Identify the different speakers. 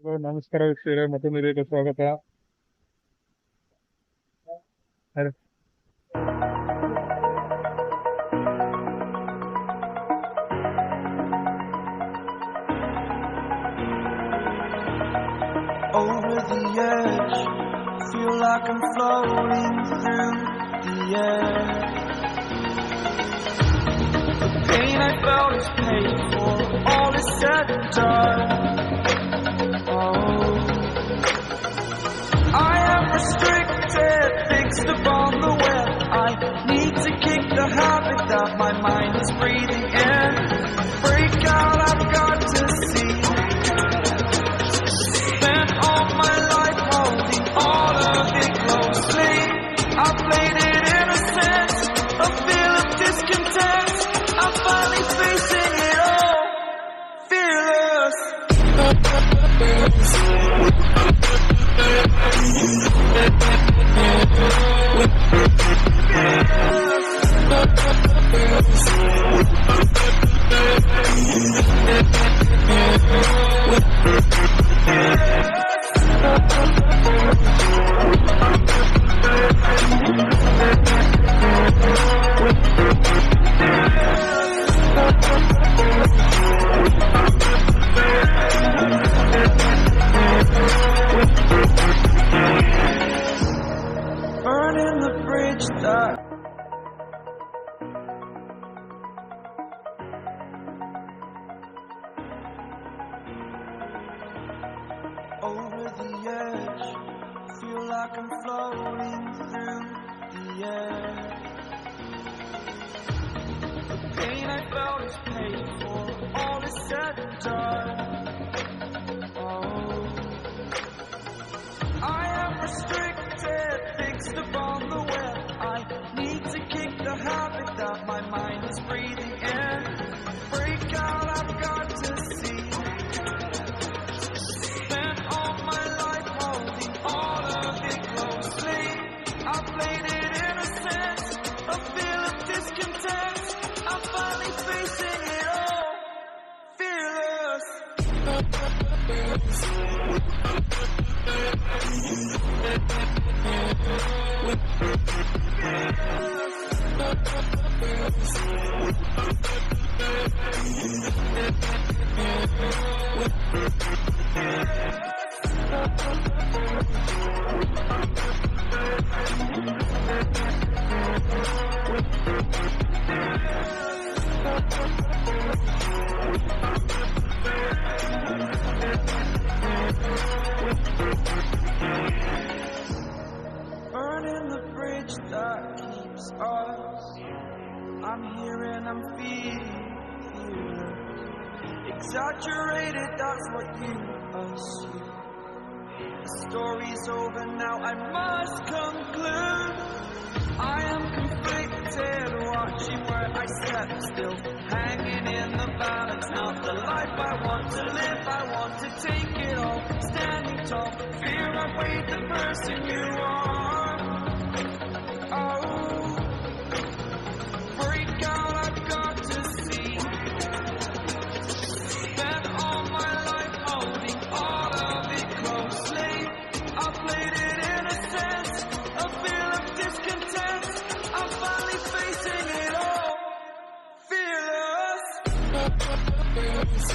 Speaker 1: ನಮಸ್ಕಾರ ವೀಕ್ಷಕರೇ, ಮತ್ತೊಂದು ವಿಡಿಯೋಗೆ ಸ್ವಾಗತ. ಅರೆ,
Speaker 2: over the edge, feel like I'm floating through the air. The pain I felt is paid for, all is said and done. Oh, I am restricted, fixed upon the web. I need to kick the habit that my mind is breathing in. Break out, I've got to see. Spent all my life holding all of it closely. I played it innocent, a feel of discontent. I'm finally facing it all, fearless. Burning the bridge that over the edge, feel like I'm floating through the air. The pain I felt is paid for, all is said and done. Oh, I am restricted, fixed upon the web. I need to kick the habit that my mind is breathing in. Break out, I've got to see. Spent all my life holding all of it closely. I played it innocent, a feel of discontent. I'm finally facing it all, fearless. Burning the bridge that keeps us. I'm here and I'm feeling exaggerated, that's what you assume. The story's over now, I must conclude. I am conflicted, watching where I step still, hanging in the balance. Not the life I want to live, I want to take it all, standing tall. Fear I've weighed the person you are. Oh, break out, I've got to see. Spent all my life holding all of it closely. I played it innocent, a feel of discontent. I'm finally facing it all, fearless. Fearless.